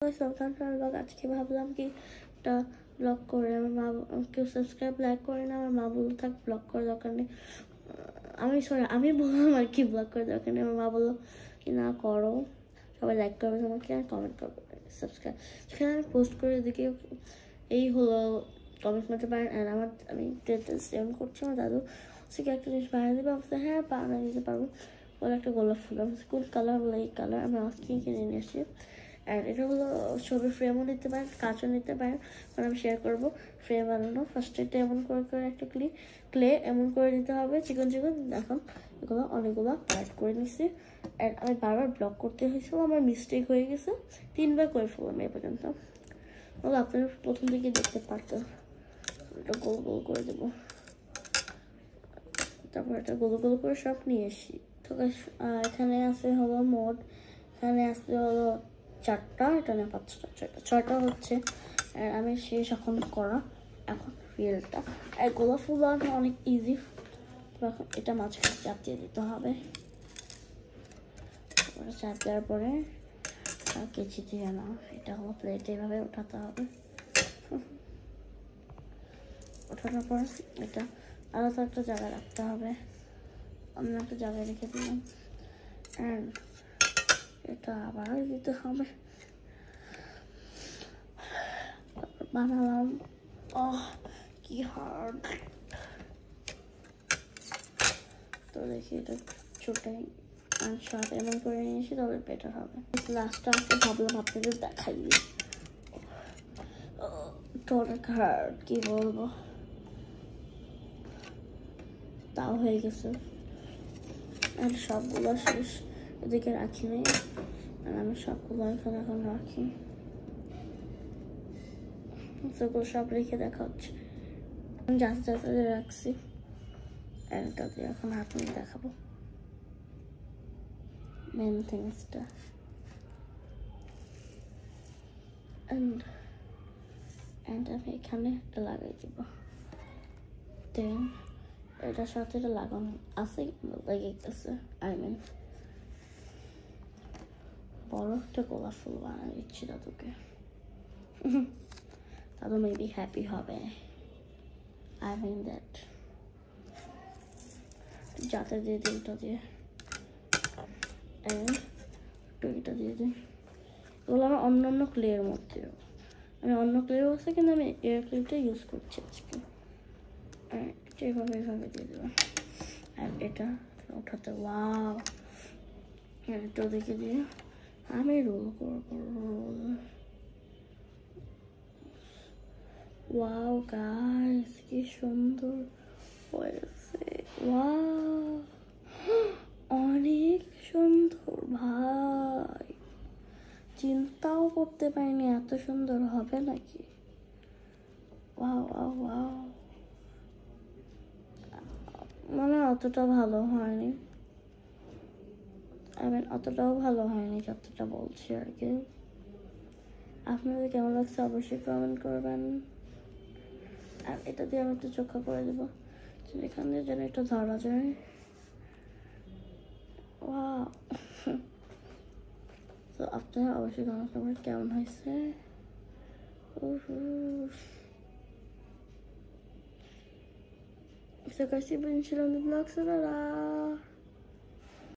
আজকে ভাবলাম কি একটা ব্লগ করে, আমার মা কেউ সাবস্ক্রাইব লাইক করে না, আমার মা বললো থাক ব্লগ করার দরকার নেই। আমি বললাম আর কি ব্লগ করার দরকার নেই, আমার মা বললো কি না করো, সবাই লাইক করবে তোমাকে আর কমেন্ট করবে, সাবস্ক্রাইব। সেখানে আমি পোস্ট করে দিকে এই হলো কমেন্ট করতে পারেন। আর আমি সেভেন করছি, আমার দাদু হচ্ছে কি একটা জিনিস বানিয়ে দেবে, অবস্থা হ্যাঁ বানিয়ে দিতে পারবো বলে একটা গোলাপ ফুল। আমি কোন কালার বলে এই কালার আমি আজকে কিনে নিয়ে এসেছি। আর এটা হলো ছবির ফ্রেমও নিতে পারেন, কাঁচও নিতে পারেন, মানে আমি শেয়ার করবো ফ্রেম বানানো। ফার্স্টে এটা এমন করে একটা ক্লে এমন করে দিতে হবে চিকন চিকন। এখন এগুলো অনেকগুলো পার্ট করে নিচ্ছি। আর আমি বারবার ব্লক করতে হয়েছিল, আমার মিস্টেক হয়ে গেছে, 3বার করে ফেললাম এ পর্যন্ত। ওগুলো আপনারা প্রথম দিকে দেখতে পারতেন। এটা গোল গোল করে দেবো, তারপর এটা গোল গোল করে সব নিয়ে এসি। তো এখানে আছে হলো মোট, এখানে আছে হলো 4টা, এটা না 5টা, 6টা হচ্ছে। আর আমি শেষ এখন করা, এখন রিয়েলটা। আর গোলাপ ফুল বানানো অনেক ইজি। এখন এটা মাঝখানে চাপ দিয়ে দিতে হবে, চাপ দেওয়ার পরে কেচি দিয়ে না, এটা হলো প্লেটে এভাবে ওঠাতে হবে। ওঠানোর পর এটা আলাদা একটা জায়গায় রাখতে হবে, অন্য একটা জায়গায় রেখে দিলাম। অ্যান্ড এটা আবার দিতে হবে, বানালাম। কি হার্ড। তো দেখি এটা ছোটাই আর সব এমন করে নিয়েছি, তবে বেটার হবে। লাস্টটা আসতে ভাবলাম আপনাদের দেখাই দিই, তো অনেক হার্ড কি বলবো, তাও হয়ে গেছে। আর সবগুলো শেষ, এদিকে রাখি নেই। আর আমি সবগুলো এখানে এখন রাখি, সেগুলো সব রেখে দেখা হচ্ছে। যাতে রাখছি, এটা দিয়ে এখন হাত নিয়ে দেখাবো মেন থিংসটা। and আমি এখানে একটা লাগাই দিব। দেন এটার সাথে এটা লাগানো আছে, লেগে গেছে। বড় একটা গোলাপ ফুল বানিয়ে দিচ্ছি দাদুকে, দাদু মেবি হ্যাপি হবে। দ্যাট যাতে দিয়ে দিই, এটা দিয়ে এটা দিয়ে দিই। এগুলো আমার অন্য ক্লের মধ্যে, আমি অন্য ক্লেও আছে, কিন্তু আমি এয়ার ক্লিপটা ইউজ করছি আজকে। এটা এভাবে দিয়ে দেবো। আর এটা ওঠাতে ওয়াও, এটা দেখে দিয়ে আমি রোল করবো। ওয়াও গাইস, কি সুন্দর হয়েছে, ওয়াও অনেক সুন্দর ভাই, চিন্তাও করতে পারিনি এত সুন্দর হবে নাকি। ওয়াও ওয়াও ওয়াও, মানে অতটা ভালো হয়নি, অতটাও ভালো হয়নি যতটা বলছি আর কি। আপনাদের কেমন লাগছে অবশ্যই কমেন্ট করবেন। আর এটা দিয়ে আমি একটু চোখা করে দেবো, এখান দিয়ে যেন একটু ধরা যায়। ওয়াও, তো আপনারা অবশ্যই কমেন্ট করবেন কেমন হয়েছে। So guys, you've been chilling the vlog, so